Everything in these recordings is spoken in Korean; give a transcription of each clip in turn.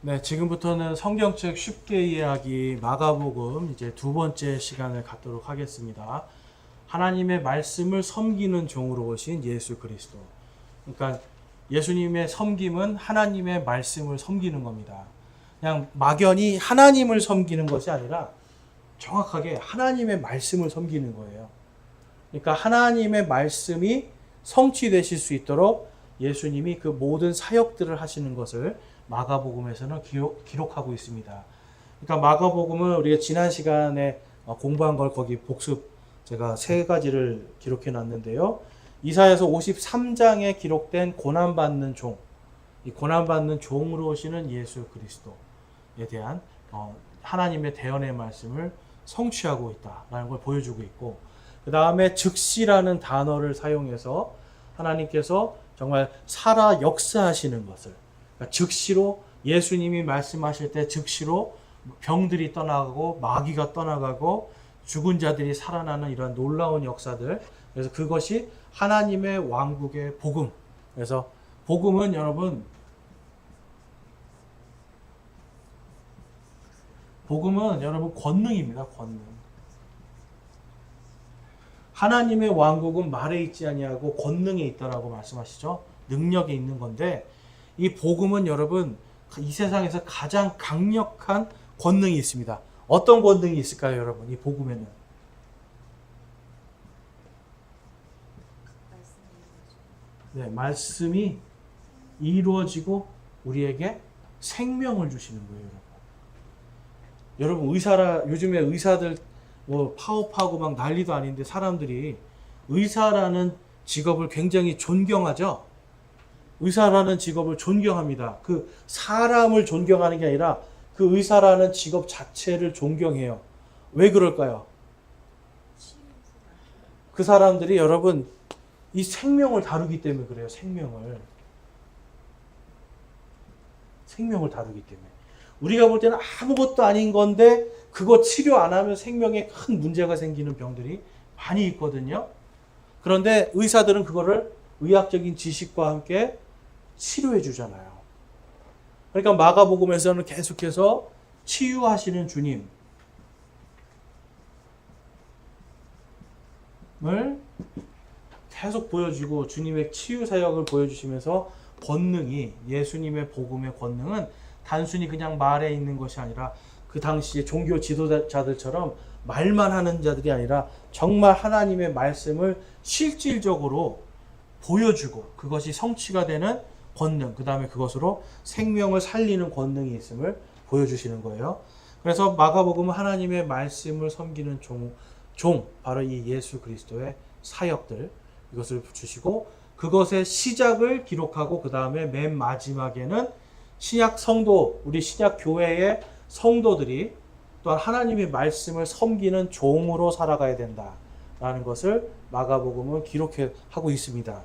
네, 지금부터는 성경책 쉽게 이해하기 마가복음 이제 두 번째 시간을 갖도록 하겠습니다. 하나님의 말씀을 섬기는 종으로 오신 예수 그리스도. 그러니까 예수님의 섬김은 하나님의 말씀을 섬기는 겁니다. 그냥 막연히 하나님을 섬기는 것이 아니라 정확하게 하나님의 말씀을 섬기는 거예요. 그러니까 하나님의 말씀이 성취되실 수 있도록 예수님이 그 모든 사역들을 하시는 것을 마가복음에서는 기록하고 있습니다. 그러니까 마가복음은 우리가 지난 시간에 공부한 걸 거기 복습 제가 세 가지를 기록해 놨는데요. 이사야서 53장에 기록된 고난받는 종, 이 고난받는 종으로 오시는 예수 그리스도에 대한 하나님의 대언의 말씀을 성취하고 있다라는 걸 보여주고 있고, 그 다음에 즉시라는 단어를 사용해서 하나님께서 정말 살아 역사하시는 것을, 그러니까 즉시로 예수님이 말씀하실 때 즉시로 병들이 떠나가고 마귀가 떠나가고 죽은 자들이 살아나는 이런 놀라운 역사들. 그래서 그것이 하나님의 왕국의 복음. 그래서 복음은 여러분, 권능입니다. 권능. 하나님의 왕국은 말에 있지 아니하고 권능에 있다라고 말씀하시죠. 능력에 있는 건데, 이 복음은 여러분 이 세상에서 가장 강력한 권능이 있습니다. 어떤 권능이 있을까요, 여러분? 이 복음에는 말씀이 이루어지고 우리에게 생명을 주시는 거예요, 여러분. 여러분 요즘에 의사들 뭐 파업하고 막 난리도 아닌데 사람들이 의사라는 직업을 굉장히 존경하죠. 의사라는 직업을 존경합니다. 그 사람을 존경하는 게 아니라 그 의사라는 직업 자체를 존경해요. 왜 그럴까요? 그 사람들이 여러분 이 생명을 다루기 때문에 그래요. 생명을 다루기 때문에. 우리가 볼 때는 아무것도 아닌 건데 그거 치료 안 하면 생명에 큰 문제가 생기는 병들이 많이 있거든요. 그런데 의사들은 그거를 의학적인 지식과 함께 치료해 주잖아요. 그러니까 마가복음에서는 계속해서 치유하시는 주님을 계속 보여주고 주님의 치유 사역을 보여주시면서 권능이, 예수님의 복음의 권능은 단순히 그냥 말에 있는 것이 아니라 그 당시에 종교 지도자들처럼 말만 하는 자들이 아니라 정말 하나님의 말씀을 실질적으로 보여주고 그것이 성취가 되는 권능, 그 다음에 그것으로 생명을 살리는 권능이 있음을 보여주시는 거예요. 그래서 마가복음은 하나님의 말씀을 섬기는 종, 바로 이 예수 그리스도의 사역들, 이것을 주시고 그것의 시작을 기록하고 그 다음에 맨 마지막에는 신약 성도, 우리 신약 교회의 성도들이 또한 하나님의 말씀을 섬기는 종으로 살아가야 된다라는 것을 마가복음은 기록하고 있습니다.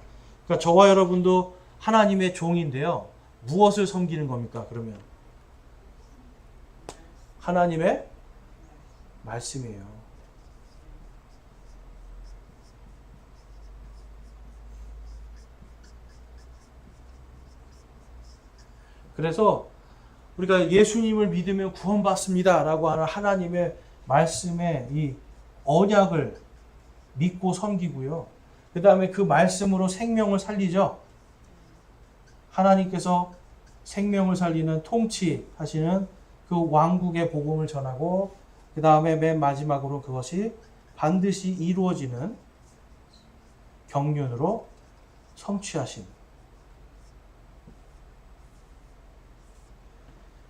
그러니까 저와 여러분도 하나님의 종인데요. 무엇을 섬기는 겁니까? 그러면 하나님의 말씀이에요. 그래서 우리가 예수님을 믿으면 구원받습니다 라고 하는 하나님의 말씀의 이 언약을 믿고 섬기고요. 그 다음에 그 말씀으로 생명을 살리죠. 하나님께서 생명을 살리는 통치하시는 그 왕국의 복음을 전하고 그 다음에 맨 마지막으로 그것이 반드시 이루어지는 경륜으로 성취하신.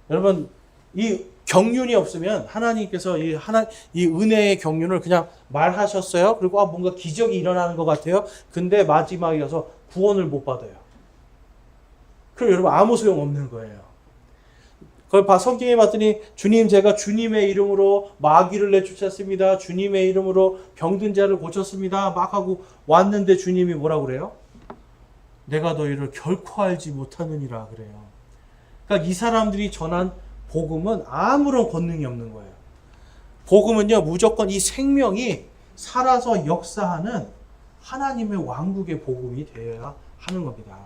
여러분, 이 경륜이 없으면 하나님께서 이 은혜의 경륜을 그냥 말하셨어요. 그리고 뭔가 기적이 일어나는 것 같아요. 근데 마지막에 가서 구원을 못 받아요. 그럼 여러분 아무 소용 없는 거예요. 그걸 성경에 봤더니 주님, 제가 주님의 이름으로 마귀를 내쫓았습니다. 주님의 이름으로 병든 자를 고쳤습니다. 막 하고 왔는데 주님이 뭐라고 그래요? 내가 너희를 결코 알지 못하느니라 그래요. 그러니까 이 사람들이 전한 복음은 아무런 권능이 없는 거예요. 복음은요, 무조건 이 생명이 살아서 역사하는 하나님의 왕국의 복음이 되어야 하는 겁니다.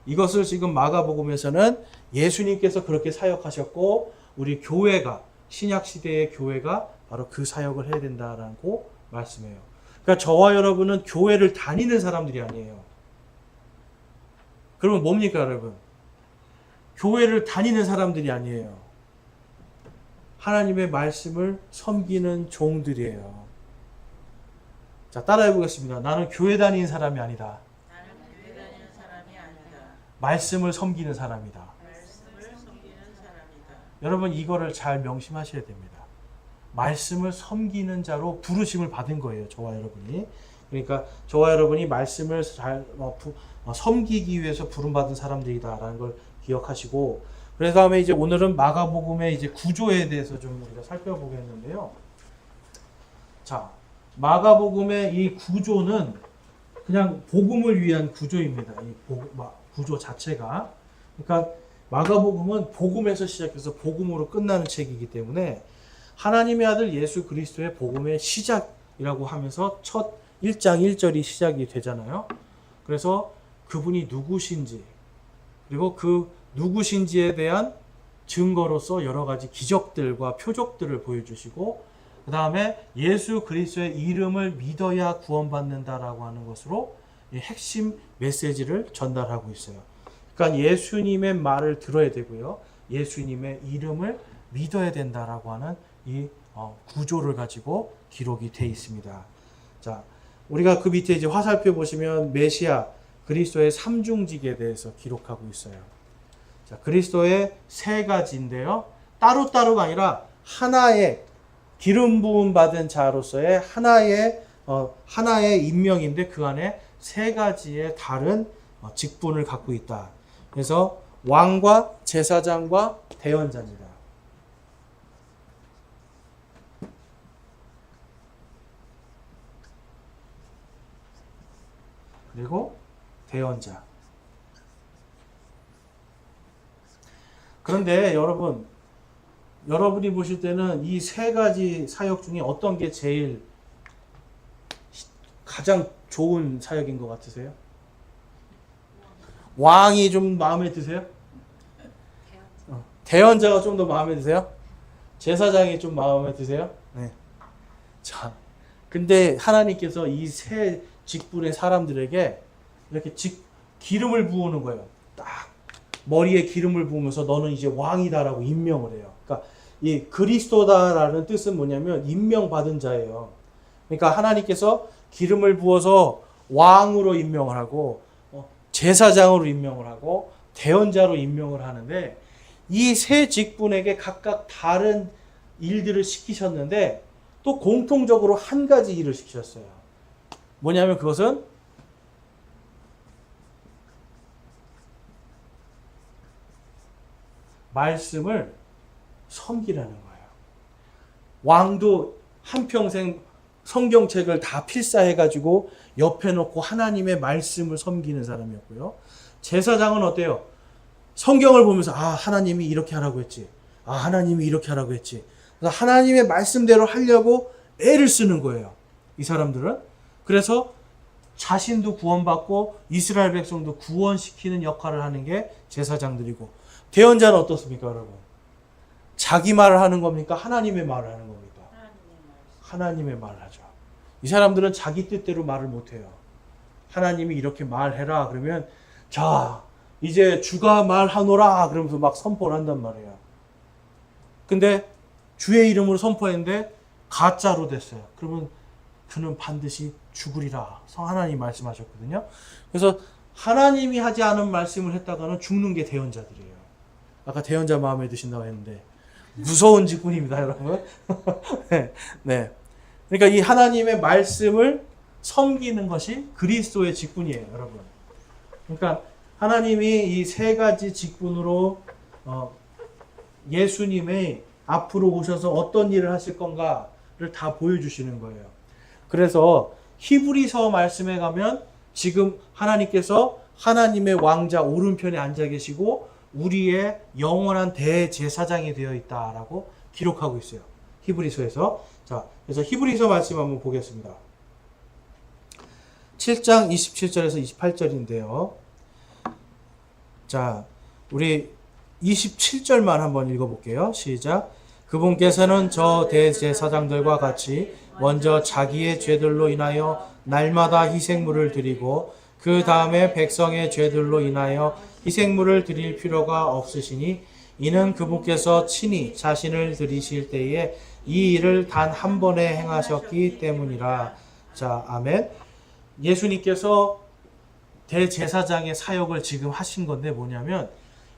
이것을 지금 마가복음에서는 예수님께서 그렇게 사역하셨고 우리 교회가 신약 시대의 교회가 바로 그 사역을 해야 된다라고 말씀해요. 그러니까 저와 여러분은 교회를 다니는 사람들이 아니에요. 그러면 뭡니까, 여러분? 교회를 다니는 사람들이 아니에요. 하나님의 말씀을 섬기는 종들이에요. 자, 따라해 보겠습니다. 나는 교회 다니는 사람이 아니다. 말씀을 섬기는 사람이다. 여러분 이거를 잘 명심하셔야 됩니다. 말씀을 섬기는 자로 부르심을 받은 거예요. 저와 여러분이. 그러니까 저와 여러분이 말씀을 잘 섬기기 위해서 부름받은 사람들이다라는 걸 기억하시고, 그래서 다음에 이제 오늘은 마가복음의 이제 구조에 대해서 좀 우리가 살펴보겠는데요. 자, 마가복음의 이 구조는 그냥 복음을 위한 구조입니다. 이 구조 자체가. 그러니까 마가복음은 복음에서 시작해서 복음으로 끝나는 책이기 때문에 하나님의 아들 예수 그리스도의 복음의 시작이라고 하면서 첫 1장 1절이 시작이 되잖아요. 그래서 그분이 누구신지, 그리고 그 누구신지에 대한 증거로서 여러 가지 기적들과 표적들을 보여주시고, 그 다음에 예수 그리스도의 이름을 믿어야 구원받는다라고 하는 것으로 핵심 메시지를 전달하고 있어요. 그러니까 예수님의 말을 들어야 되고요. 예수님의 이름을 믿어야 된다라고 하는 이 구조를 가지고 기록이 되어 있습니다. 자, 우리가 그 밑에 이제 화살표 보시면 메시아 그리스도의 삼중직에 대해서 기록하고 있어요. 자, 그리스도의 세 가지인데요. 따로따로가 아니라 하나의 기름 부음 받은 자로서의 하나의 임명인데 그 안에 세 가지의 다른 직분을 갖고 있다. 그래서 왕과 제사장과 대언자입니다. 그리고 대언자. 그런데 여러분이 보실 때는 이 세 가지 사역 중에 어떤 게 제일 가장 좋은 사역인 것 같으세요? 왕이 좀 마음에 드세요? 대언자가 좀 더 마음에 드세요? 제사장이 좀 마음에 드세요? 네. 자, 근데 하나님께서 이 세 직분의 사람들에게 이렇게 기름을 부으는 거예요. 딱 머리에 기름을 부으면서 너는 이제 왕이다라고 임명을 해요. 그러니까 이 그리스도다라는 뜻은 뭐냐면 임명받은 자예요. 그러니까 하나님께서 기름을 부어서 왕으로 임명을 하고 제사장으로 임명을 하고 대언자로 임명을 하는데, 이 세 직분에게 각각 다른 일들을 시키셨는데 또 공통적으로 한 가지 일을 시키셨어요. 뭐냐면 그것은 말씀을 섬기라는 거예요. 왕도 한평생 성경책을 다 필사해가지고 옆에 놓고 하나님의 말씀을 섬기는 사람이었고요. 제사장은 어때요? 성경을 보면서 하나님이 이렇게 하라고 했지. 하나님이 이렇게 하라고 했지. 그래서 하나님의 말씀대로 하려고 애를 쓰는 거예요. 이 사람들은. 그래서 자신도 구원받고 이스라엘 백성도 구원시키는 역할을 하는 게 제사장들이고, 대언자는 어떻습니까, 여러분? 자기 말을 하는 겁니까? 하나님의 말을 하는 겁니까? 하나님의 말을 하죠. 이 사람들은 자기 뜻대로 말을 못해요. 하나님이 이렇게 말해라 그러면 자 이제 주가 말하노라 그러면서 막 선포를 한단 말이에요. 근데 주의 이름으로 선포했는데 가짜로 됐어요. 그러면 그는 반드시 죽으리라 하나님이 말씀하셨거든요. 그래서 하나님이 하지 않은 말씀을 했다가는 죽는 게 대언자들이에요. 아까 대언자 마음에 드신다고 했는데 무서운 직분입니다, 여러분. 네. 그러니까 이 하나님의 말씀을 섬기는 것이 그리스도의 직분이에요, 여러분. 그러니까 하나님이 이 세 가지 직분으로 예수님의 앞으로 오셔서 어떤 일을 하실 건가를 다 보여주시는 거예요. 그래서 히브리서 말씀에 가면 지금 하나님께서 하나님의 왕자 오른편에 앉아 계시고 우리의 영원한 대제사장이 되어 있다라고 기록하고 있어요. 히브리서에서. 자, 그래서 히브리서 말씀 한번 보겠습니다. 7장 27절에서 28절인데요. 자, 우리 27절만 한번 읽어볼게요. 시작. 그분께서는 저 대제사장들과 같이 먼저 자기의 죄들로 인하여 날마다 희생물을 드리고 그 다음에 백성의 죄들로 인하여 희생물을 드릴 필요가 없으시니 이는 그분께서 친히 자신을 드리실 때에 이 일을 단 한 번에 행하셨기 때문이라. 자, 아멘. 예수님께서 대제사장의 사역을 지금 하신 건데 뭐냐면,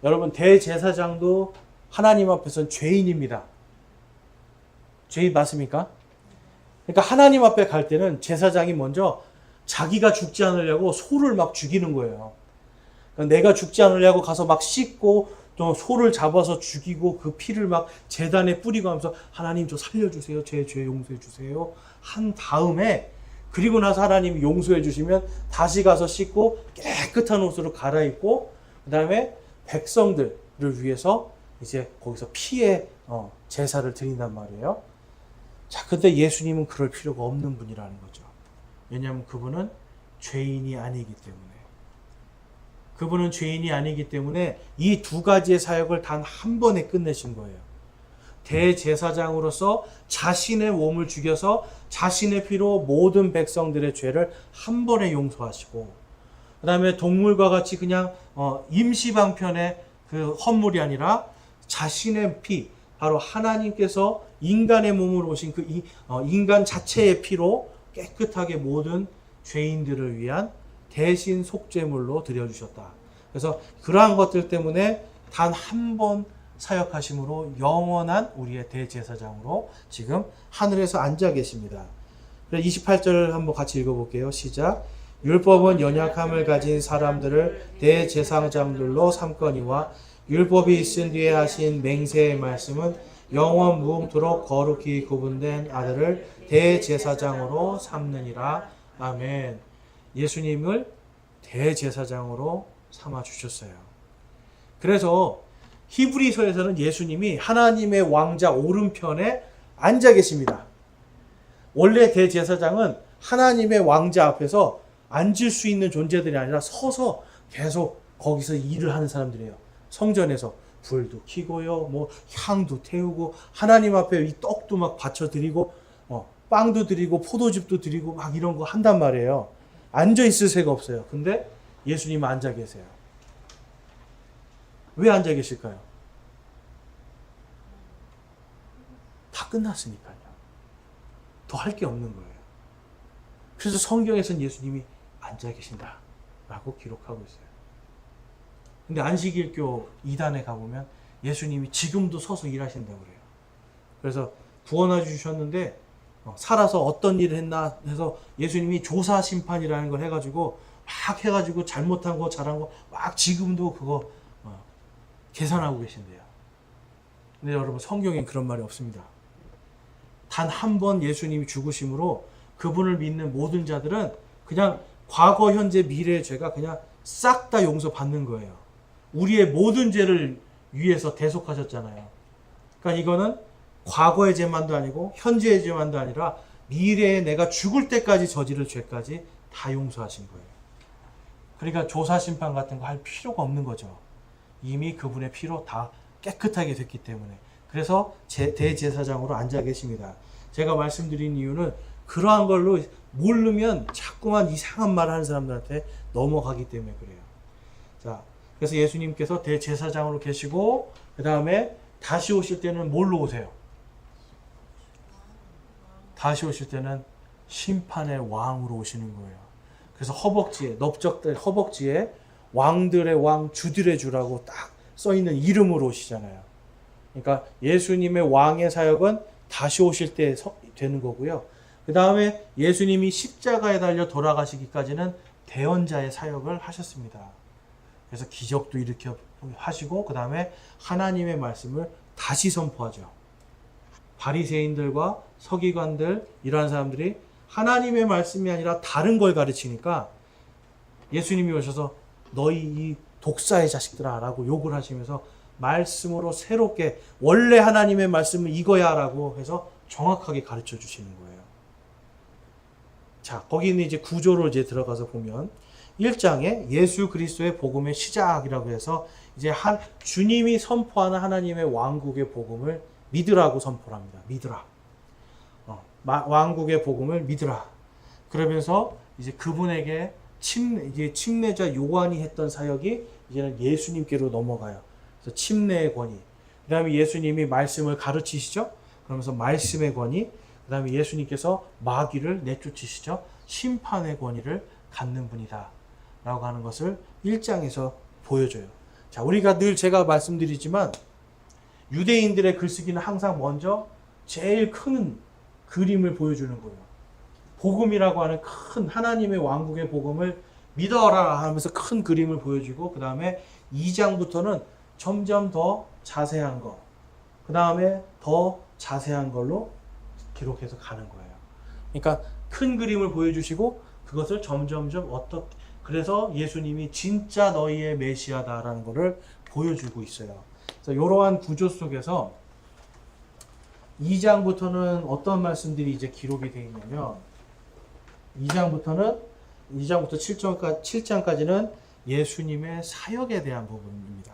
여러분, 대제사장도 하나님 앞에서는 죄인입니다. 죄인 맞습니까? 그러니까 하나님 앞에 갈 때는 제사장이 먼저 자기가 죽지 않으려고 소를 막 죽이는 거예요. 그러니까 내가 죽지 않으려고 가서 막 씻고 또 소를 잡아서 죽이고 그 피를 막 제단에 뿌리고 하면서 하나님 저 살려주세요. 제 죄 용서해 주세요. 한 다음에 그리고 나서 하나님이 용서해 주시면 다시 가서 씻고 깨끗한 옷으로 갈아입고 그 다음에 백성들을 위해서 이제 거기서 피의 제사를 드린단 말이에요. 자, 근데 예수님은 그럴 필요가 없는 분이라는 거죠. 왜냐하면 그분은 죄인이 아니기 때문에. 그분은 죄인이 아니기 때문에 이 두 가지의 사역을 단 한 번에 끝내신 거예요. 대제사장으로서 자신의 몸을 죽여서 자신의 피로 모든 백성들의 죄를 한 번에 용서하시고, 그 다음에 동물과 같이 그냥 임시방편의 그 헌물이 아니라 자신의 피, 바로 하나님께서 인간의 몸으로 오신 그 인간 자체의 피로 깨끗하게 모든 죄인들을 위한 대신 속죄물로 드려주셨다. 그래서 그러한 것들 때문에 단 한 번 사역하심으로 영원한 우리의 대제사장으로 지금 하늘에서 앉아 계십니다. 28절 한번 같이 읽어볼게요. 시작. 율법은 연약함을 가진 사람들을 대제사장들로 삼거니와 율법이 있은 뒤에 하신 맹세의 말씀은 영원 무궁토록 거룩히 구분된 아들을 대제사장으로 삼느니라. 아멘. 예수님을 대제사장으로 삼아 주셨어요. 그래서 히브리서에서는 예수님이 하나님의 왕자 오른편에 앉아 계십니다. 원래 대제사장은 하나님의 왕자 앞에서 앉을 수 있는 존재들이 아니라 서서 계속 거기서 일을 하는 사람들이에요. 성전에서 불도 켜고요, 뭐 향도 태우고 하나님 앞에 이 떡도 막 바쳐드리고 빵도 드리고 포도즙도 드리고 막 이런 거 한단 말이에요. 앉아 있을 새가 없어요. 근데 예수님은 앉아 계세요. 왜 앉아 계실까요? 다 끝났으니까요. 더 할 게 없는 거예요. 그래서 성경에서는 예수님이 앉아 계신다라고 기록하고 있어요. 근데 안식일교 2단에 가보면 예수님이 지금도 서서 일하신다고 그래요. 그래서 구원해 주셨는데 살아서 어떤 일을 했나 해서 예수님이 조사 심판이라는 걸 해가지고 막 해가지고 잘못한 거 잘한 거 막 지금도 그거 계산하고 계신대요. 근데 여러분, 성경엔 그런 말이 없습니다. 단 한 번 예수님이 죽으심으로 그분을 믿는 모든 자들은 그냥 과거, 현재, 미래의 죄가 그냥 싹 다 용서받는 거예요. 우리의 모든 죄를 위해서 대속하셨잖아요. 그러니까 이거는 과거의 죄만도 아니고 현재의 죄만도 아니라 미래에 내가 죽을 때까지 저지를 죄까지 다 용서하신 거예요. 그러니까 조사심판 같은 거 할 필요가 없는 거죠. 이미 그분의 피로 다 깨끗하게 됐기 때문에. 그래서 대제사장으로 앉아 계십니다. 제가 말씀드린 이유는 그러한 걸로 모르면 자꾸만 이상한 말 하는 사람들한테 넘어가기 때문에 그래요. 자, 그래서 예수님께서 대제사장으로 계시고 그 다음에 다시 오실 때는 뭘로 오세요? 다시 오실 때는 심판의 왕으로 오시는 거예요. 그래서 허벅지에, 넓적들 허벅지에 왕들의 왕, 주들의 주라고 딱 써있는 이름으로 오시잖아요. 그러니까 예수님의 왕의 사역은 다시 오실 때 되는 거고요. 그 다음에 예수님이 십자가에 달려 돌아가시기까지는 대언자의 사역을 하셨습니다. 그래서 기적도 일으켜 하시고 그 다음에 하나님의 말씀을 다시 선포하죠. 바리새인들과 서기관들 이러한 사람들이 하나님의 말씀이 아니라 다른 걸 가르치니까 예수님이 오셔서 너희 이 독사의 자식들아 라고 욕을 하시면서 말씀으로 새롭게 원래 하나님의 말씀은 이거야 라고 해서 정확하게 가르쳐 주시는 거예요. 자, 거기는 이제 구조로 이제 들어가서 보면 1장에 예수 그리스도의 복음의 시작이라고 해서 이제 주님이 선포하는 하나님의 왕국의 복음을 믿으라고 선포를 합니다. 믿으라. 왕국의 복음을 믿으라. 그러면서 이제 그분에게 이제 침례자 요한이 했던 사역이 이제는 예수님께로 넘어가요. 그래서 침례의 권위. 그 다음에 예수님이 말씀을 가르치시죠. 그러면서 말씀의 권위. 그 다음에 예수님께서 마귀를 내쫓으시죠. 심판의 권위를 갖는 분이다. 라고 하는 것을 1장에서 보여줘요. 자, 우리가 늘 제가 말씀드리지만 유대인들의 글쓰기는 항상 먼저 제일 큰 그림을 보여주는 거예요. 복음이라고 하는 큰 하나님의 왕국의 복음을 믿어라 하면서 큰 그림을 보여주고, 그 다음에 2장부터는 점점 더 자세한 거, 그 다음에 더 자세한 걸로 기록해서 가는 거예요. 그러니까 큰 그림을 보여주시고 그것을 점점점 그래서 예수님이 진짜 너희의 메시아다라는 것을 보여주고 있어요. 그래서 이러한 구조 속에서 2장부터는 어떤 말씀들이 이제 기록이 되어 있냐면 2장부터 7장까지는 예수님의 사역에 대한 부분입니다.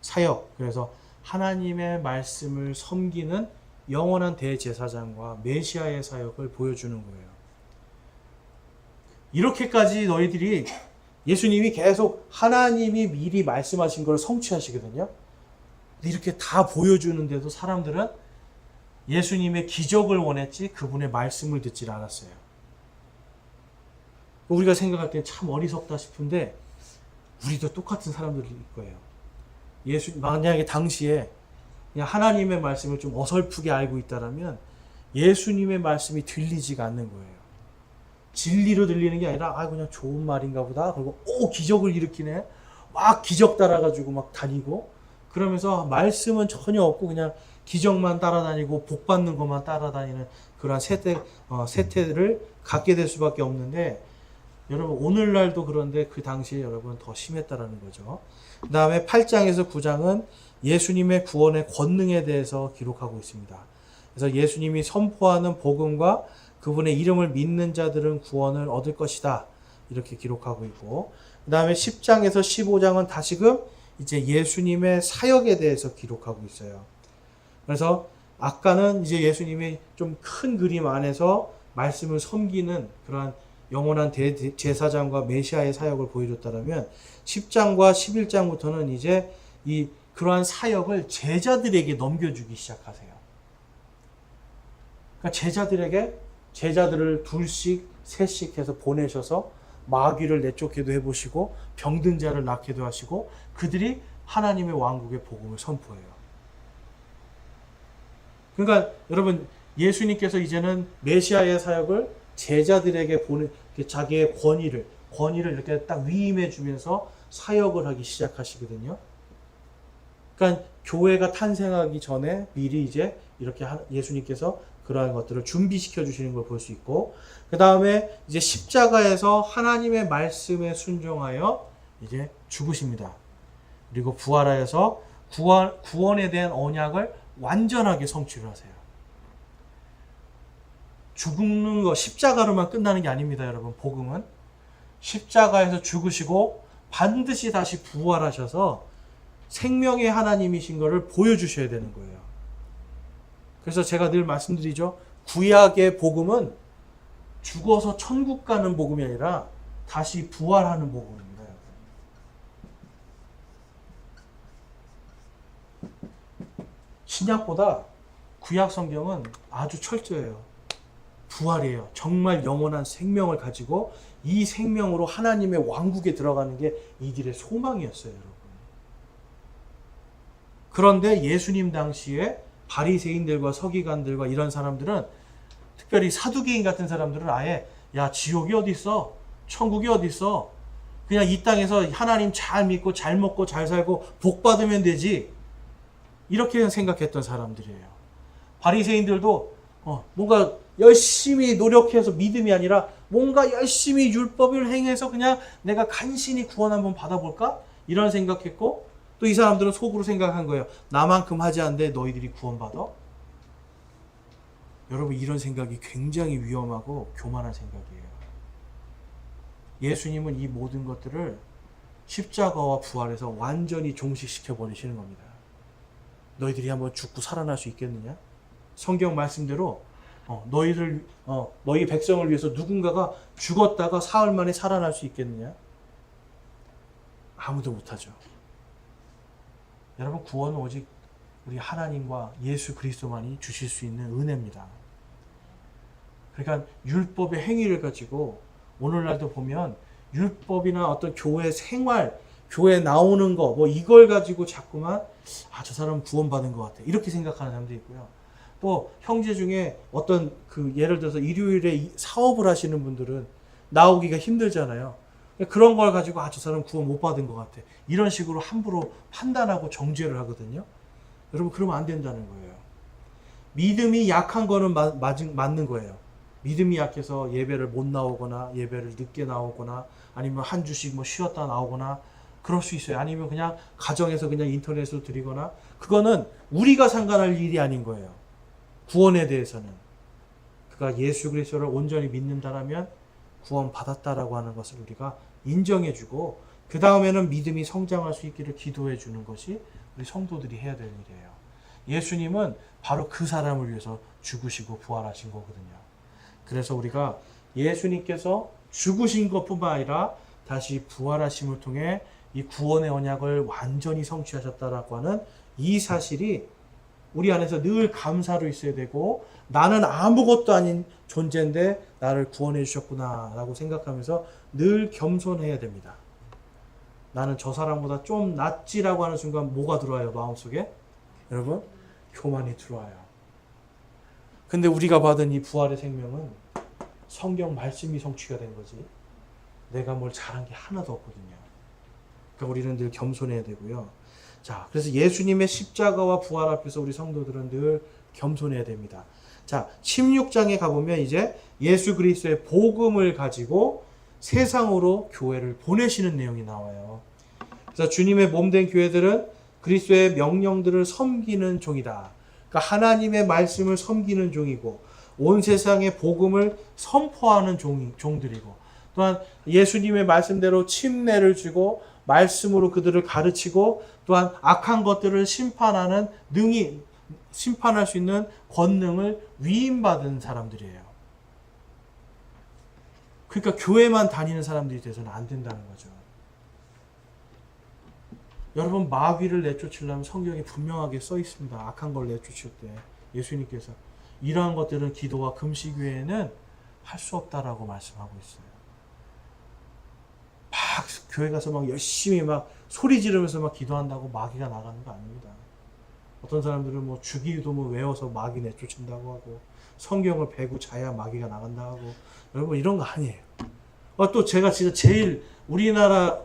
사역. 그래서 하나님의 말씀을 섬기는 영원한 대제사장과 메시아의 사역을 보여주는 거예요. 이렇게까지 너희들이 예수님이 계속 하나님이 미리 말씀하신 걸 성취하시거든요. 이렇게 다 보여주는데도 사람들은 예수님의 기적을 원했지 그분의 말씀을 듣질 않았어요. 우리가 생각할 때 참 어리석다 싶은데 우리도 똑같은 사람들일 거예요. 만약에 당시에 그냥 하나님의 말씀을 좀 어설프게 알고 있다라면 예수님의 말씀이 들리지가 않는 거예요. 진리로 들리는 게 아니라 그냥 좋은 말인가 보다. 그리고 기적을 일으키네. 막 기적 따라가지고 막 다니고 그러면서 말씀은 전혀 없고 그냥 기적만 따라다니고 복 받는 것만 따라다니는 그런 세태를 갖게 될 수밖에 없는데, 여러분 오늘날도 그런데 그 당시에 여러분 더 심했다라는 거죠. 그 다음에 8장에서 9장은 예수님의 구원의 권능에 대해서 기록하고 있습니다. 그래서 예수님이 선포하는 복음과 그분의 이름을 믿는 자들은 구원을 얻을 것이다. 이렇게 기록하고 있고, 그 다음에 10장에서 15장은 다시금 이제 예수님의 사역에 대해서 기록하고 있어요. 그래서 아까는 이제 예수님이 좀 큰 그림 안에서 말씀을 섬기는 그러한 영원한 대제사장과 메시아의 사역을 보여줬다면 10장과 11장부터는 이제 그러한 사역을 제자들에게 넘겨주기 시작하세요. 그러니까 제자들을 둘씩 셋씩 해서 보내셔서 마귀를 내쫓게도 해보시고 병든 자를 낫게도 하시고 그들이 하나님의 왕국의 복음을 선포해요. 그러니까 여러분 예수님께서 이제는 메시아의 사역을 제자들에게 자기의 권위를 이렇게 딱 위임해 주면서 사역을 하기 시작하시거든요. 그러니까 교회가 탄생하기 전에 미리 이제 이렇게 예수님께서 그러한 것들을 준비시켜 주시는 걸 볼 수 있고, 그 다음에 이제 십자가에서 하나님의 말씀에 순종하여 이제 죽으십니다. 그리고 부활하여서 구원에 대한 언약을 완전하게 성취를 하세요. 죽는 거 십자가로만 끝나는 게 아닙니다, 여러분. 복음은 십자가에서 죽으시고 반드시 다시 부활하셔서 생명의 하나님이신 것을 보여주셔야 되는 거예요. 그래서 제가 늘 말씀드리죠. 구약의 복음은 죽어서 천국 가는 복음이 아니라 다시 부활하는 복음입니다. 신약보다 구약 성경은 아주 철저해요. 부활이에요. 정말 영원한 생명을 가지고 이 생명으로 하나님의 왕국에 들어가는 게 이들의 소망이었어요, 여러분. 그런데 예수님 당시에 바리새인들과 서기관들과 이런 사람들은, 특별히 사두개인 같은 사람들은 아예 지옥이 어디 있어? 천국이 어디 있어? 그냥 이 땅에서 하나님 잘 믿고 잘 먹고 잘 살고 복 받으면 되지. 이렇게 생각했던 사람들이에요. 바리새인들도 뭔가 열심히 노력해서 믿음이 아니라 뭔가 열심히 율법을 행해서 그냥 내가 간신히 구원 한번 받아볼까? 이런 생각했고, 또 이 사람들은 속으로 생각한 거예요. 나만큼 하지 않는데 너희들이 구원받아? 여러분, 이런 생각이 굉장히 위험하고 교만한 생각이에요. 예수님은 이 모든 것들을 십자가와 부활에서 완전히 종식시켜 버리시는 겁니다. 너희들이 한번 죽고 살아날 수 있겠느냐? 성경 말씀대로 너희 백성을 위해서 누군가가 죽었다가 사흘 만에 살아날 수 있겠느냐? 아무도 못하죠. 여러분, 구원은 오직 우리 하나님과 예수 그리스도만이 주실 수 있는 은혜입니다. 그러니까 율법의 행위를 가지고 오늘날도 보면 율법이나 어떤 교회 생활, 교회 나오는 거, 이걸 가지고 자꾸만 저 사람은 구원받은 것 같아, 이렇게 생각하는 사람도 있고요. 또 형제 중에 어떤 예를 들어서 일요일에 사업을 하시는 분들은 나오기가 힘들잖아요. 그런 걸 가지고 저 사람 구원 못 받은 것 같아, 이런 식으로 함부로 판단하고 정죄를 하거든요. 여러분, 그러면 안 된다는 거예요. 믿음이 약한 거는 맞는 거예요. 믿음이 약해서 예배를 못 나오거나 예배를 늦게 나오거나 아니면 한 주씩 쉬었다 나오거나 그럴 수 있어요. 아니면 그냥 가정에서 그냥 인터넷으로 드리거나, 그거는 우리가 상관할 일이 아닌 거예요. 구원에 대해서는 그가 예수 그리스도를 온전히 믿는다라면 구원 받았다라고 하는 것을 우리가 인정해주고, 그 다음에는 믿음이 성장할 수 있기를 기도해 주는 것이 우리 성도들이 해야 될 일이에요. 예수님은 바로 그 사람을 위해서 죽으시고 부활하신 거거든요. 그래서 우리가 예수님께서 죽으신 것뿐만 아니라 다시 부활하심을 통해 이 구원의 언약을 완전히 성취하셨다라고 하는 이 사실이 우리 안에서 늘 감사로 있어야 되고, 나는 아무것도 아닌 존재인데 나를 구원해 주셨구나 라고 생각하면서 늘 겸손해야 됩니다. 나는 저 사람보다 좀 낫지라고 하는 순간 뭐가 들어와요? 마음속에? 여러분, 교만이 들어와요. 근데 우리가 받은 이 부활의 생명은 성경 말씀이 성취가 된 거지, 내가 뭘 잘한 게 하나도 없거든요. 그러니까 우리는 늘 겸손해야 되고요. 자, 그래서 예수님의 십자가와 부활 앞에서 우리 성도들은 늘 겸손해야 됩니다. 자, 16장에 가보면 이제 예수 그리스도의 복음을 가지고 세상으로 교회를 보내시는 내용이 나와요. 그래서 주님의 몸된 교회들은 그리스도의 명령들을 섬기는 종이다. 그러니까 하나님의 말씀을 섬기는 종이고, 온 세상의 복음을 선포하는 종들이고, 또한 예수님의 말씀대로 침례를 주고 말씀으로 그들을 가르치고, 또한 악한 것들을 심판할 수 있는 권능을 위임받은 사람들이에요. 그러니까 교회만 다니는 사람들이 돼서는 안 된다는 거죠. 여러분, 마귀를 내쫓으려면 성경에 분명하게 써 있습니다. 악한 걸 내쫓을 때 예수님께서 이러한 것들은 기도와 금식 외에는 할 수 없다라고 말씀하고 있어요. 막 교회 가서 막 열심히 막 소리 지르면서 막 기도한다고 마귀가 나가는 거 아닙니다. 어떤 사람들은 주기도 외워서 마귀 내쫓는다고 하고, 성경을 배고 자야 마귀가 나간다 하고, 여러분, 이런 거 아니에요. 또 제가 진짜 제일 우리나라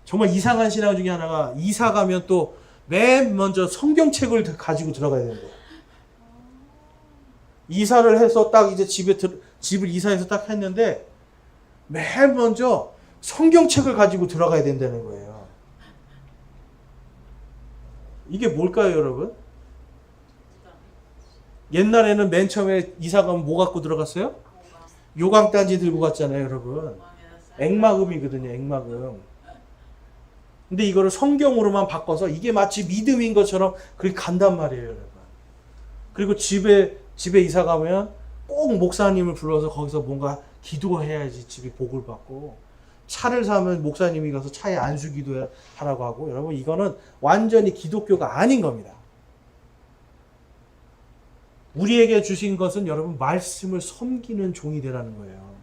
정말 이상한 신앙 중에 하나가, 이사 가면 또 맨 먼저 성경책을 가지고 들어가야 된대요. 이사를 해서 딱 이제 집을 이사해서 딱 했는데 맨 먼저 성경책을 가지고 들어가야 된다는 거예요. 이게 뭘까요, 여러분? 옛날에는 맨 처음에 이사 가면 뭐 갖고 들어갔어요? 요강단지 들고 갔잖아요, 여러분. 액막음이거든요, 액막음. 근데 이거를 성경으로만 바꿔서 이게 마치 믿음인 것처럼 그렇게 간단 말이에요, 여러분. 그리고 집에 이사 가면 꼭 목사님을 불러서 거기서 뭔가 기도해야지 집이 복을 받고, 차를 사면 목사님이 가서 차에 안수 기도하라고 하고, 여러분, 이거는 완전히 기독교가 아닌 겁니다. 우리에게 주신 것은 여러분, 말씀을 섬기는 종이 되라는 거예요.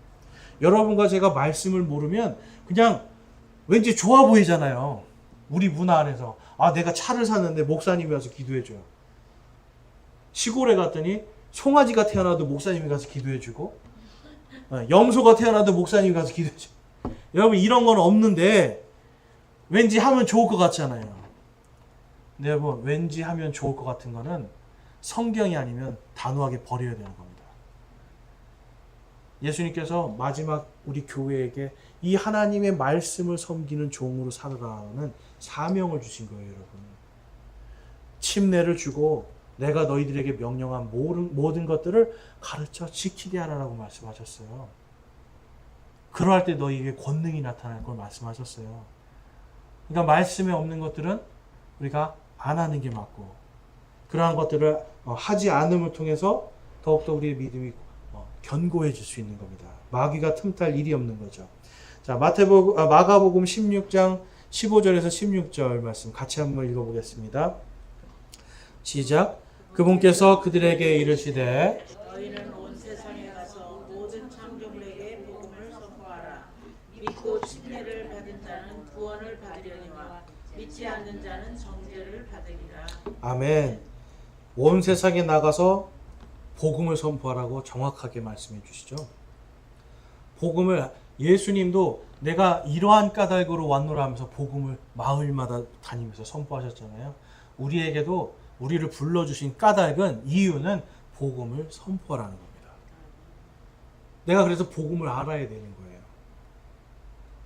여러분과 제가 말씀을 모르면 그냥 왠지 좋아 보이잖아요. 우리 문화 안에서. 내가 차를 샀는데 목사님이 와서 기도해줘요. 시골에 갔더니 송아지가 태어나도 목사님이 가서 기도해주고, 염소가 태어나도 목사님이 가서 기도해주고. 여러분, 이런 건 없는데 왠지 하면 좋을 것 같잖아요. 근데 여러분, 왠지 하면 좋을 것 같은 거는 성경이 아니면 단호하게 버려야 되는 겁니다. 예수님께서 마지막 우리 교회에게 이 하나님의 말씀을 섬기는 종으로 살아라는 사명을 주신 거예요, 여러분. 침례를 주고 내가 너희들에게 명령한 모든 것들을 가르쳐 지키게 하라고 말씀하셨어요. 그러할 때 너희에게 권능이 나타날 걸 말씀하셨어요. 그러니까 말씀에 없는 것들은 우리가 안 하는 게 맞고, 그러한 것들을 하지 않음을 통해서 더욱더 우리의 믿음이 견고해질 수 있는 겁니다. 마귀가 틈탈 일이 없는 거죠. 자, 마가복음 16장 15절에서 16절 말씀 같이 한번 읽어보겠습니다. 시작. 그분께서 그들에게 이르시되 너희는 온 세상에 가서 모든 창조물에게 복음을 선포하라. 믿고 침례를 받은 자는 구원을 받으려니와 믿지 않는 자는 정죄를 받으리라. 아멘. 온 세상에 나가서 복음을 선포하라고 정확하게 말씀해 주시죠. 복음을, 예수님도 내가 이러한 까닭으로 왔노라 하면서 복음을 마을마다 다니면서 선포하셨잖아요. 우리에게도 우리를 불러주신 까닭은, 이유는 복음을 선포하라는 겁니다. 내가 그래서 복음을 알아야 되는 거예요.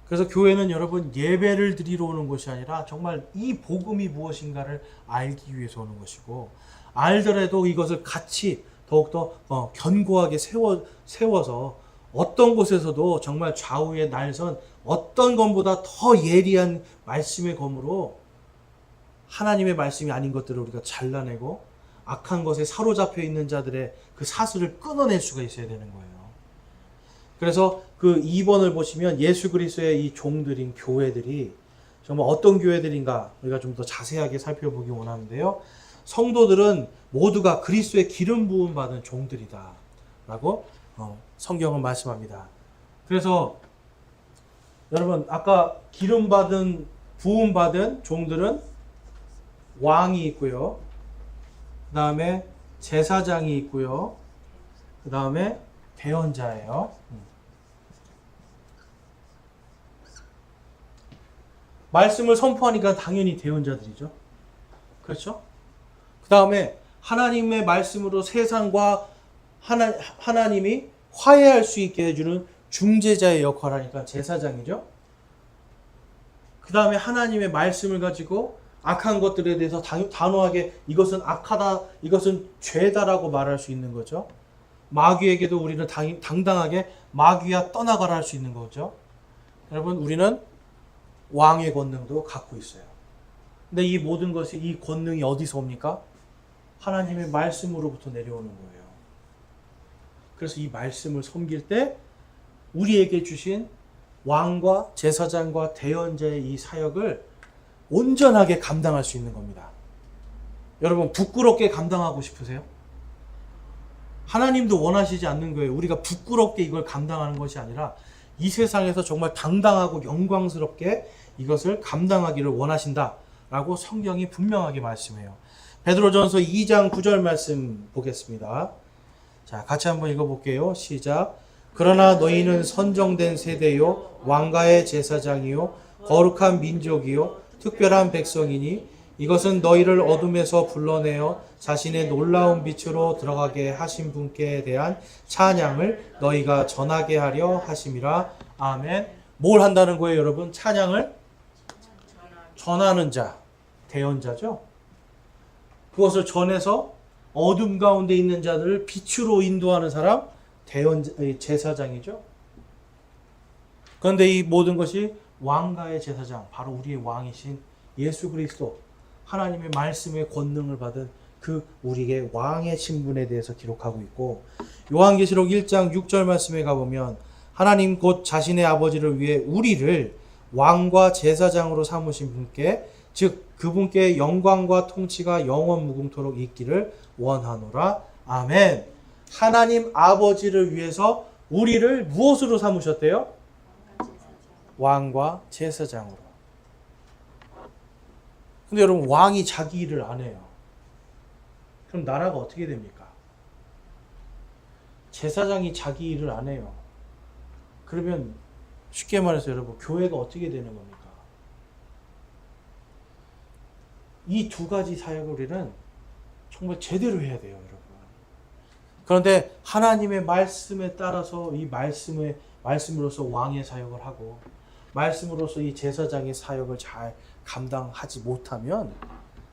그래서 교회는 여러분 예배를 드리러 오는 것이 아니라 정말 이 복음이 무엇인가를 알기 위해서 오는 것이고, 알더라도 이것을 같이 더욱더 견고하게 세워서 어떤 곳에서도 정말 좌우의 날선 어떤 것보다 더 예리한 말씀의 검으로 하나님의 말씀이 아닌 것들을 우리가 잘라내고 악한 것에 사로잡혀 있는 자들의 그 사슬을 끊어낼 수가 있어야 되는 거예요. 그래서 그 2번을 보시면 예수 그리스도의 이 종들인 교회들이 정말 어떤 교회들인가 우리가 좀 더 자세하게 살펴보기 원하는데요. 성도들은 모두가 그리스도의 기름 부음 받은 종들이다 라고 성경은 말씀합니다. 그래서 여러분 아까 기름 받은 부음 받은 종들은 왕이 있고요. 그 다음에 제사장이 있고요. 그 다음에 대언자예요. 말씀을 선포하니까 당연히 대언자들이죠. 그렇죠? 그 다음에 하나님의 말씀으로 세상과 하나님이 화해할 수 있게 해주는 중재자의 역할을 하니까 제사장이죠. 그 다음에 하나님의 말씀을 가지고 악한 것들에 대해서 단호하게 이것은 악하다, 이것은 죄다라고 말할 수 있는 거죠. 마귀에게도 우리는 당당하게 마귀야 떠나가라 할 수 있는 거죠. 여러분 우리는 왕의 권능도 갖고 있어요. 근데 이 모든 것이, 이 권능이 어디서 옵니까? 하나님의 말씀으로부터 내려오는 거예요. 그래서 이 말씀을 섬길 때 우리에게 주신 왕과 제사장과 대언자의 이 사역을 온전하게 감당할 수 있는 겁니다. 여러분 부끄럽게 감당하고 싶으세요? 하나님도 원하시지 않는 거예요. 우리가 부끄럽게 이걸 감당하는 것이 아니라 이 세상에서 정말 당당하고 영광스럽게 이것을 감당하기를 원하신다라고 성경이 분명하게 말씀해요. 베드로전서 2장 9절 말씀 보겠습니다. 자, 같이 한번 읽어볼게요. 시작. 그러나 너희는 선정된 세대요 왕가의 제사장이요 거룩한 민족이요 특별한 백성이니 이것은 너희를 어둠에서 불러내어 자신의 놀라운 빛으로 들어가게 하신 분께 대한 찬양을 너희가 전하게 하려 하심이라. 아멘. 뭘 한다는 거예요, 여러분? 찬양을 전하는 자, 대언자죠. 그것을 전해서 어둠 가운데 있는 자들을 빛으로 인도하는 사람, 제사장이죠. 그런데 이 모든 것이 왕가의 제사장, 바로 우리의 왕이신 예수 그리스도, 하나님의 말씀의 권능을 받은 그 우리의 왕의 신분에 대해서 기록하고 있고, 요한계시록 1장 6절 말씀에 가보면 하나님 곧 자신의 아버지를 위해 우리를 왕과 제사장으로 삼으신 분께, 즉 그분께 영광과 통치가 영원 무궁토록 있기를 원하노라. 아멘. 하나님 아버지를 위해서 우리를 무엇으로 삼으셨대요? 왕과 제사장으로. 근데 여러분 왕이 자기 일을 안 해요. 그럼 나라가 어떻게 됩니까? 제사장이 자기 일을 안 해요. 그러면 쉽게 말해서 여러분 교회가 어떻게 되는 겁니까? 이 두 가지 사역을 우리는 정말 제대로 해야 돼요, 여러분. 그런데 하나님의 말씀에 따라서 이 말씀으로서 왕의 사역을 하고 말씀으로서 이 제사장의 사역을 잘 감당하지 못하면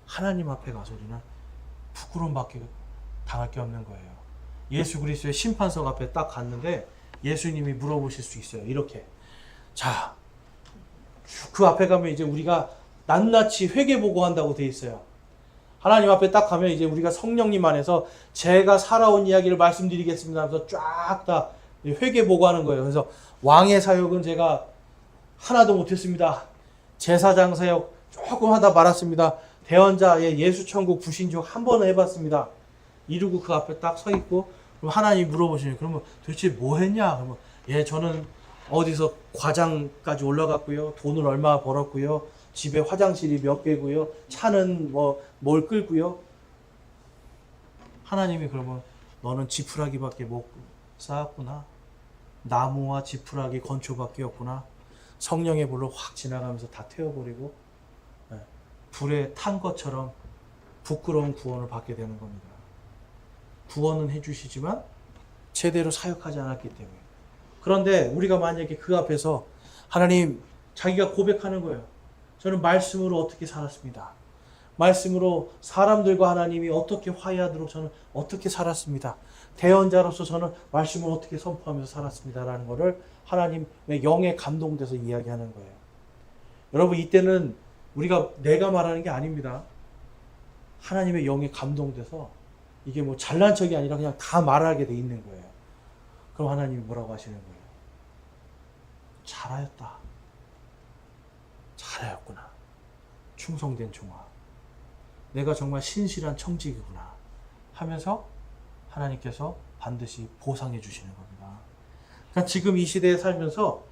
하나님 앞에 가서 우리는 부끄러움밖에 당할 게 없는 거예요. 예수 그리스도의 심판석 앞에 딱 갔는데 예수님이 물어보실 수 있어요. 이렇게. 자, 그 앞에 가면 이제 우리가 낱낱이 회개보고한다고 돼 있어요. 하나님 앞에 딱 가면 이제 우리가 성령님 안에서 제가 살아온 이야기를 말씀드리겠습니다 하면서 쫙 다 회개보고하는 거예요. 그래서 왕의 사역은 제가 하나도 못했습니다. 제사장 사역 조금 하다 말았습니다. 대언자의 예수천국 부신족 한 번은 해봤습니다. 이러고 그 앞에 딱 서 있고, 그럼 하나님 물어보시면, 그러면 도대체 뭐 했냐? 그러면, 예, 저는 어디서 과장까지 올라갔고요. 돈을 얼마 벌었고요. 집에 화장실이 몇 개고요. 차는 뭘 끌고요. 하나님이 그러면 너는 지푸라기밖에 못 쌓았구나. 나무와 지푸라기 건초밖에 없구나. 성령의 불로 확 지나가면서 다 태워버리고 불에 탄 것처럼 부끄러운 구원을 받게 되는 겁니다. 구원은 해주시지만 제대로 사역하지 않았기 때문에. 그런데 우리가 만약에 그 앞에서 하나님, 자기가 고백하는 거예요. 저는 말씀으로 어떻게 살았습니다. 말씀으로 사람들과 하나님이 어떻게 화해하도록 저는 어떻게 살았습니다. 대언자로서 저는 말씀을 어떻게 선포하면서 살았습니다라는 것을 하나님의 영에 감동돼서 이야기하는 거예요. 여러분, 이때는 우리가 내가 말하는 게 아닙니다. 하나님의 영에 감동돼서 이게 뭐 잘난 척이 아니라 그냥 다 말하게 돼 있는 거예요. 그럼 하나님이 뭐라고 하시는 거예요? 잘하였다. 잘하였구나. 충성된 종아. 내가 정말 신실한 청지기구나 하면서 하나님께서 반드시 보상해 주시는 겁니다. 그러니까 지금 이 시대에 살면서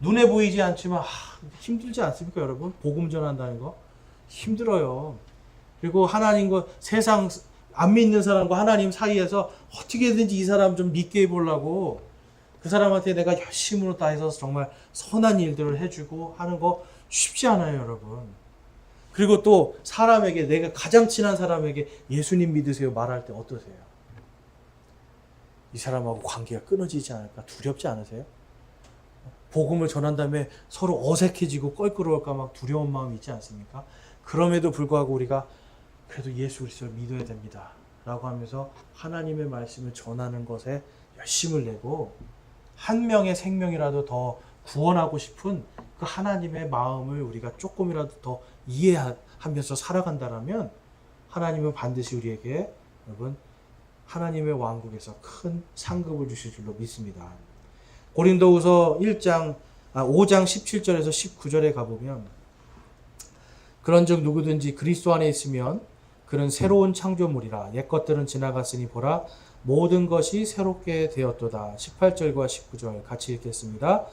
눈에 보이지 않지만 힘들지 않습니까, 여러분? 복음 전한다는 거 힘들어요. 그리고 하나님과 세상 안 믿는 사람과 하나님 사이에서 어떻게든지 이 사람 좀 믿게 해보려고 그 사람한테 내가 열심으로 다해서 정말 선한 일들을 해주고 하는 거 쉽지 않아요, 여러분. 그리고 또 사람에게, 내가 가장 친한 사람에게 예수님 믿으세요 말할 때 어떠세요? 이 사람하고 관계가 끊어지지 않을까 두렵지 않으세요? 복음을 전한 다음에 서로 어색해지고 껄끄러울까 막 두려운 마음이 있지 않습니까? 그럼에도 불구하고 우리가 그래도 예수 그리스도를 믿어야 됩니다 라고 하면서 하나님의 말씀을 전하는 것에 열심을 내고 한 명의 생명이라도 더 구원하고 싶은 그 하나님의 마음을 우리가 조금이라도 더 이해하면서 살아간다면 하나님은 반드시 우리에게, 여러분, 하나님의 왕국에서 큰 상급을 주실 줄로 믿습니다. 고린도후서 5장 17절에서 19절에 가보면, 그런즉 누구든지 그리스도 안에 있으면 그는 새로운 창조물이라. 옛것들은 지나갔으니 보라 모든 것이 새롭게 되었도다. 18절과 19절 같이 읽겠습니다.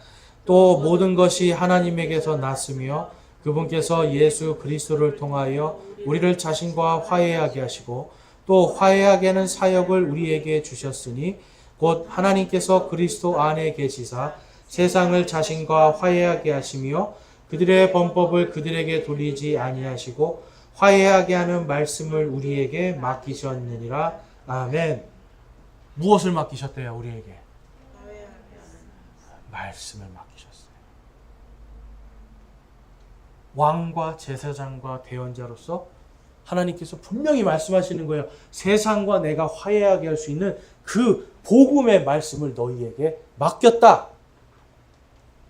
또 모든 것이 하나님에게서 났으며 그분께서 예수 그리스도를 통하여 우리를 자신과 화해하게 하시고 또 화해하게 하는 사역을 우리에게 주셨으니 곧 하나님께서 그리스도 안에 계시사 세상을 자신과 화해하게 하시며 그들의 범법을 그들에게 돌리지 아니하시고 화해하게 하는 말씀을 우리에게 맡기셨느니라. 아멘. 무엇을 맡기셨대요, 우리에게? 말씀을 맡기셨어요. 왕과 제사장과 대언자로서 하나님께서 분명히 말씀하시는 거예요. 세상과 내가 화해하게 할 수 있는 그 복음의 말씀을 너희에게 맡겼다.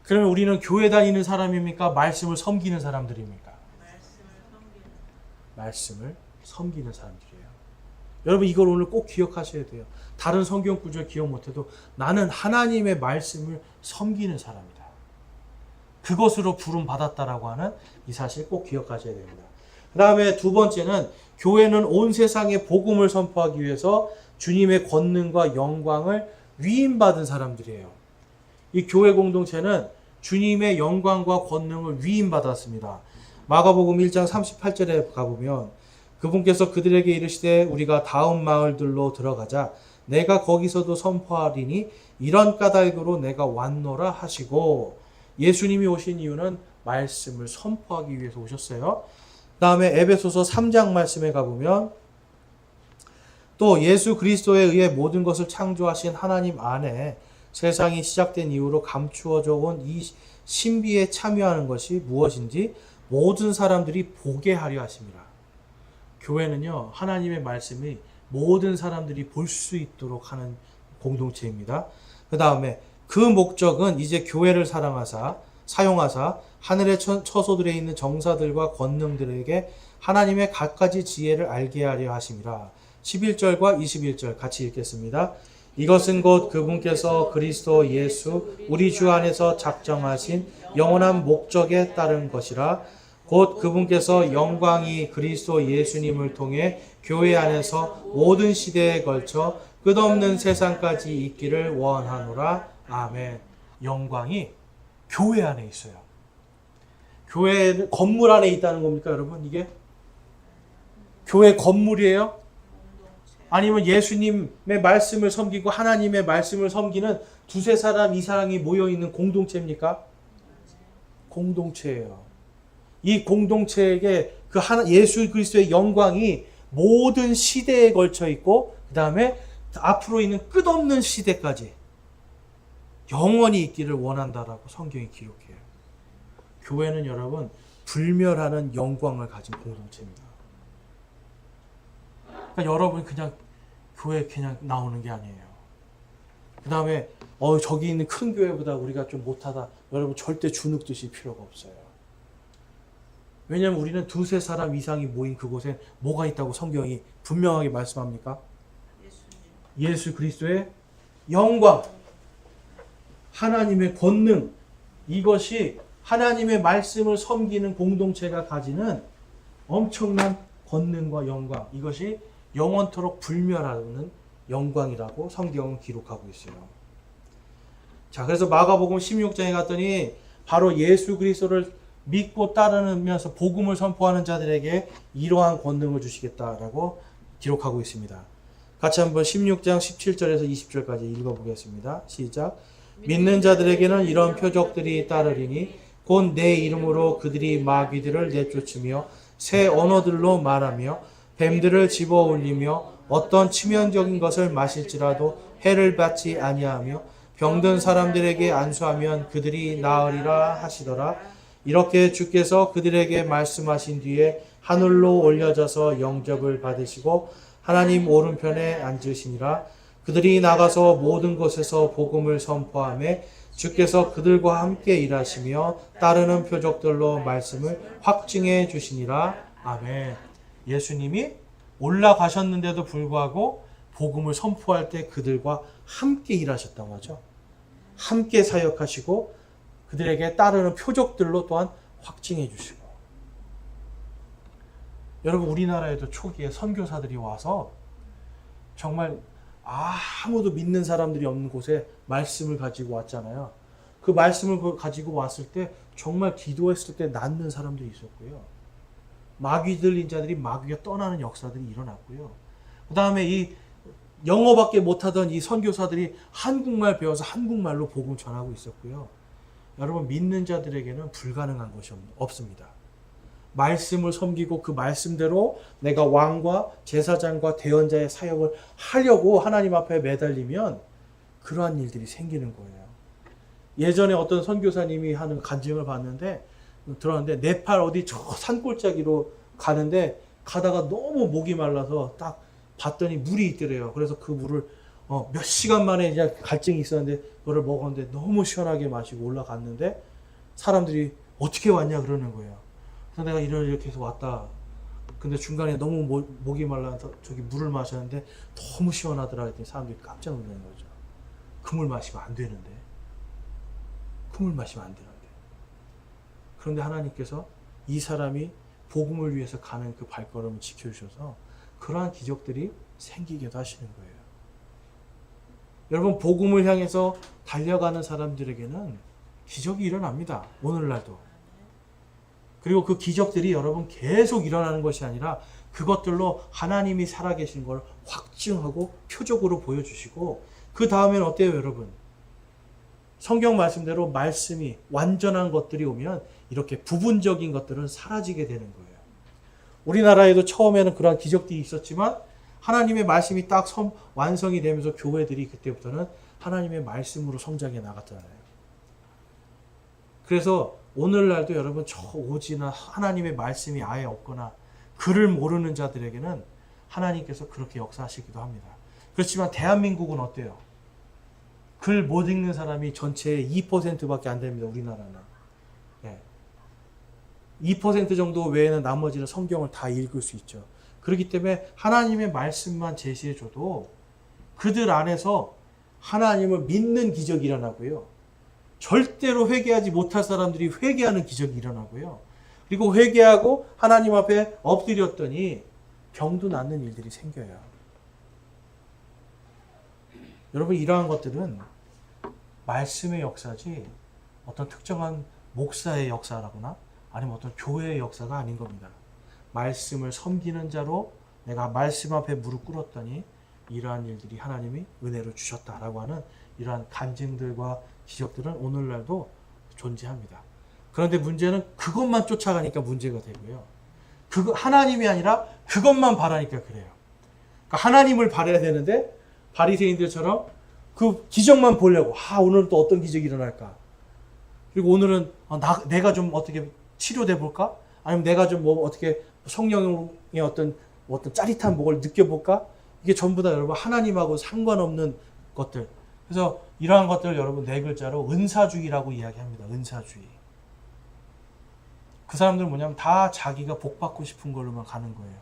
그러면 우리는 교회 다니는 사람입니까? 말씀을 섬기는 사람들입니까? 말씀을 섬기는 사람들이에요. 여러분, 이걸 오늘 꼭 기억하셔야 돼요. 다른 성경 구절 기억 못해도 나는 하나님의 말씀을 섬기는 사람이다. 그것으로 부름 받았다라고 하는 이 사실 꼭 기억하셔야 됩니다. 그 다음에 두 번째는 교회는 온 세상에 복음을 선포하기 위해서 주님의 권능과 영광을 위임받은 사람들이에요. 이 교회 공동체는 주님의 영광과 권능을 위임받았습니다. 마가복음 1장 38절에 가보면 그분께서 그들에게 이르시되 우리가 다음 마을들로 들어가자 내가 거기서도 선포하리니 이런 까닭으로 내가 왔노라 하시고, 예수님이 오신 이유는 말씀을 선포하기 위해서 오셨어요. 그 다음에 에베소서 3장 말씀에 가보면 또 예수 그리스도에 의해 모든 것을 창조하신 하나님 안에 세상이 시작된 이후로 감추어져 온 이 신비에 참여하는 것이 무엇인지 모든 사람들이 보게 하려 하십니다. 교회는요, 하나님의 말씀이 모든 사람들이 볼 수 있도록 하는 공동체입니다. 그 다음에 그 목적은 이제 교회를 사용하사 하늘의 처소들에 있는 정사들과 권능들에게 하나님의 갖가지 지혜를 알게 하려 하심이라. 11절과 21절 같이 읽겠습니다. 이것은 곧 그분께서 그리스도 예수 우리 주 안에서 작정하신 영원한 목적에 따른 것이라. 곧 그분께서 영광이 그리스도 예수님을 통해 교회 안에서 모든 시대에 걸쳐 끝없는 세상까지 있기를 원하노라. 아멘. 영광이 교회 안에 있어요. 교회 건물 안에 있다는 겁니까, 여러분? 이게 교회 건물이에요? 아니면 예수님의 말씀을 섬기고 하나님의 말씀을 섬기는 두세 사람 이상이 모여 있는 공동체입니까? 공동체예요. 이 공동체에게 그 예수 그리스도의 영광이 모든 시대에 걸쳐 있고, 그 다음에 앞으로 있는 끝없는 시대까지 영원히 있기를 원한다라고 성경이 기록해요. 교회는 여러분 불멸하는 영광을 가진 공동체입니다. 그러니까 여러분 그냥 교회 그냥 나오는 게 아니에요. 그 다음에 저기 있는 큰 교회보다 우리가 좀 못하다. 여러분 절대 주눅 드실 필요가 없어요. 왜냐하면 우리는 두세 사람 이상이 모인 그곳에 뭐가 있다고 성경이 분명하게 말씀합니까? 예수 그리스도의 영광, 하나님의 권능, 이것이 하나님의 말씀을 섬기는 공동체가 가지는 엄청난 권능과 영광, 이것이 영원토록 불멸하는 영광이라고 성경은 기록하고 있어요. 자, 그래서 마가복음 16장에 갔더니 바로 예수 그리스도를 믿고 따르면서 복음을 선포하는 자들에게 이러한 권능을 주시겠다라고 기록하고 있습니다. 같이 한번 16장 17절에서 20절까지 읽어보겠습니다. 시작. 믿는 자들에게는 이런 표적들이 따르리니 곧 내 이름으로 그들이 마귀들을 내쫓으며 새 언어들로 말하며 뱀들을 집어올리며 어떤 치명적인 것을 마실지라도 해를 받지 아니하며 병든 사람들에게 안수하면 그들이 나으리라 하시더라. 이렇게 주께서 그들에게 말씀하신 뒤에 하늘로 올려져서 영접을 받으시고 하나님 오른편에 앉으시니라. 그들이 나가서 모든 곳에서 복음을 선포하며 주께서 그들과 함께 일하시며 따르는 표적들로 말씀을 확증해 주시니라. 아멘. 예수님이 올라가셨는데도 불구하고 복음을 선포할 때 그들과 함께 일하셨다고 하죠. 함께 사역하시고 그들에게 따르는 표적들로 또한 확증해 주시고. 여러분 우리나라에도 초기에 선교사들이 와서 정말 아무도 믿는 사람들이 없는 곳에 말씀을 가지고 왔잖아요. 그 말씀을 가지고 왔을 때 정말 기도했을 때 낫는 사람들이 있었고요. 마귀 들린 자들이 마귀가 떠나는 역사들이 일어났고요. 그 다음에 이 영어밖에 못하던 이 선교사들이 한국말 배워서 한국말로 복음 전하고 있었고요. 여러분 믿는 자들에게는 불가능한 것이 없습니다. 말씀을 섬기고 그 말씀대로 내가 왕과 제사장과 대언자의 사역을 하려고 하나님 앞에 매달리면 그러한 일들이 생기는 거예요. 예전에 어떤 선교사님이 하는 간증을 들었는데 네팔 어디 저 산골짜기로 가는데 가다가 너무 목이 말라서 딱 봤더니 물이 있더래요. 그래서 그 물을 몇 시간 만에 이제 갈증이 있었는데 그거를 먹었는데 너무 시원하게 마시고 올라갔는데 사람들이 어떻게 왔냐 그러는 거예요. 그래서 내가 이렇게 해서 왔다. 근데 중간에 너무 목이 말라서 저기 물을 마셨는데 너무 시원하더라 했더니 사람들이 깜짝 놀라는 거죠. 그 물 마시면 안 되는데. 그 물 마시면 안 되는데. 그런데 하나님께서 이 사람이 복음을 위해서 가는 그 발걸음을 지켜주셔서 그러한 기적들이 생기기도 하시는 거예요. 여러분 복음을 향해서 달려가는 사람들에게는 기적이 일어납니다. 오늘날도. 그리고 그 기적들이 여러분 계속 일어나는 것이 아니라 그것들로 하나님이 살아계신 걸 확증하고 표적으로 보여주시고 그 다음에는 어때요 여러분? 성경 말씀대로 말씀이 완전한 것들이 오면 이렇게 부분적인 것들은 사라지게 되는 거예요. 우리나라에도 처음에는 그러한 기적들이 있었지만 하나님의 말씀이 딱 완성이 되면서 교회들이 그때부터는 하나님의 말씀으로 성장해 나갔잖아요. 그래서 오늘날도 여러분 저 오지나 하나님의 말씀이 아예 없거나 글을 모르는 자들에게는 하나님께서 그렇게 역사하시기도 합니다. 그렇지만 대한민국은 어때요? 글 못 읽는 사람이 전체의 2%밖에 안 됩니다. 우리나라는. 예. 2% 정도 외에는 나머지는 성경을 다 읽을 수 있죠. 그렇기 때문에 하나님의 말씀만 제시해줘도 그들 안에서 하나님을 믿는 기적이 일어나고요. 절대로 회개하지 못할 사람들이 회개하는 기적이 일어나고요. 그리고 회개하고 하나님 앞에 엎드렸더니 병도 낫는 일들이 생겨요. 여러분, 이러한 것들은 말씀의 역사지 어떤 특정한 목사의 역사라거나 아니면 어떤 교회의 역사가 아닌 겁니다. 말씀을 섬기는 자로 내가 말씀 앞에 무릎 꿇었더니 이러한 일들이 하나님이 은혜로 주셨다라고 하는 이러한 간증들과 기적들은 오늘날도 존재합니다. 그런데 문제는 그것만 쫓아가니까 문제가 되고요. 그거 하나님이 아니라 그것만 바라니까 그래요. 그러니까 하나님을 바라야 되는데 바리새인들처럼 그 기적만 보려고 오늘은 또 어떤 기적이 일어날까? 그리고 오늘은 내가 좀 어떻게 치료돼 볼까? 아니면 내가 좀 뭐 어떻게 성령의 어떤 짜릿한 뭘 느껴볼까? 이게 전부 다 여러분 하나님하고 상관없는 것들. 그래서 이러한 것들을 여러분 네 글자로 은사주의라고 이야기합니다. 은사주의. 그 사람들은 뭐냐면 다 자기가 복받고 싶은 걸로만 가는 거예요.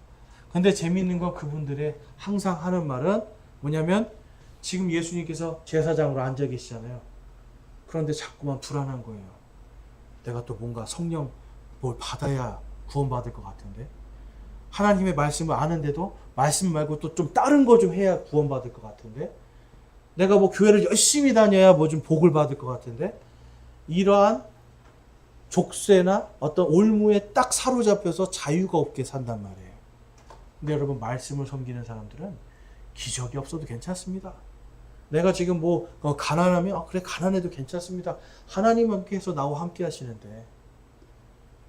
근데 재미있는 건 그분들의 항상 하는 말은 뭐냐면 지금 예수님께서 제사장으로 앉아 계시잖아요. 그런데 자꾸만 불안한 거예요. 내가 또 뭔가 성령 뭘 받아야 구원받을 것 같은데, 하나님의 말씀을 아는데도 말씀 말고 또 좀 다른 거 좀 해야 구원받을 것 같은데, 내가 뭐 교회를 열심히 다녀야 뭐 좀 복을 받을 것 같은데, 이러한 족쇄나 어떤 올무에 딱 사로잡혀서 자유가 없게 산단 말이에요. 근데 여러분, 말씀을 섬기는 사람들은 기적이 없어도 괜찮습니다. 내가 지금 뭐 가난하면 그래, 가난해도 괜찮습니다. 하나님 함께해서 나와 함께 하시는데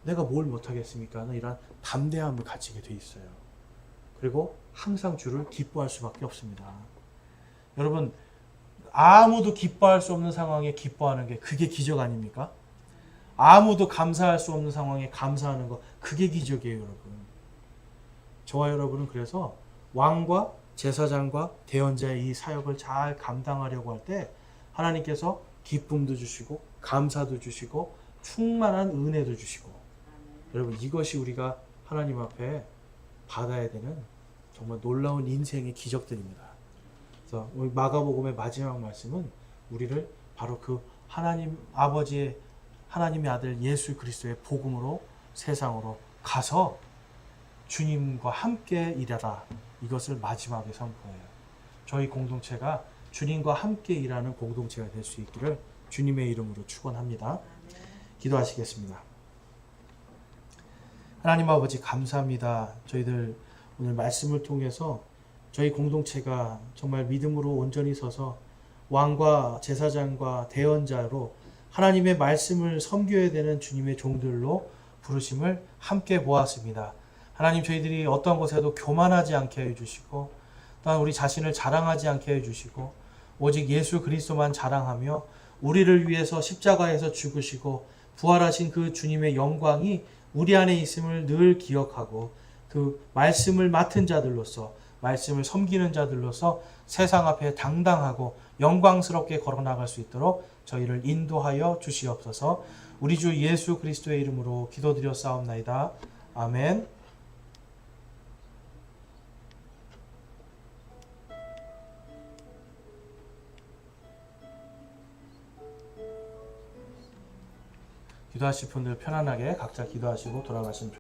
내가 뭘 못하겠습니까? 이런 담대함을 가지게 돼 있어요. 그리고 항상 주를 기뻐할 수밖에 없습니다. 여러분, 아무도 기뻐할 수 없는 상황에 기뻐하는 게 그게 기적 아닙니까? 아무도 감사할 수 없는 상황에 감사하는 거, 그게 기적이에요, 여러분. 저와 여러분은 그래서 왕과 제사장과 대언자의 이 사역을 잘 감당하려고 할 때 하나님께서 기쁨도 주시고 감사도 주시고 충만한 은혜도 주시고, 여러분, 이것이 우리가 하나님 앞에 받아야 되는 정말 놀라운 인생의 기적들입니다. 그래서 우리 마가복음의 마지막 말씀은 우리를 바로 그 하나님 아버지의, 하나님의 아들 예수 그리스도의 복음으로 세상으로 가서 주님과 함께 일하라, 이것을 마지막에 선포해요. 저희 공동체가 주님과 함께 일하는 공동체가 될 수 있기를 주님의 이름으로 축원합니다. 기도하시겠습니다. 하나님 아버지, 감사합니다. 저희들 오늘 말씀을 통해서 저희 공동체가 정말 믿음으로 온전히 서서 왕과 제사장과 대언자로 하나님의 말씀을 섬겨야 되는 주님의 종들로 부르심을 함께 보았습니다. 하나님, 저희들이 어떤 것에도 교만하지 않게 해주시고, 또한 우리 자신을 자랑하지 않게 해주시고, 오직 예수 그리스도만 자랑하며 우리를 위해서 십자가에서 죽으시고 부활하신 그 주님의 영광이 우리 안에 있음을 늘 기억하고, 그 말씀을 맡은 자들로서, 말씀을 섬기는 자들로서 세상 앞에 당당하고 영광스럽게 걸어나갈 수 있도록 저희를 인도하여 주시옵소서. 우리 주 예수 그리스도의 이름으로 기도드려 싸움나이다. 아멘. 기도하실 분들 편안하게 각자 기도하시고 돌아가시면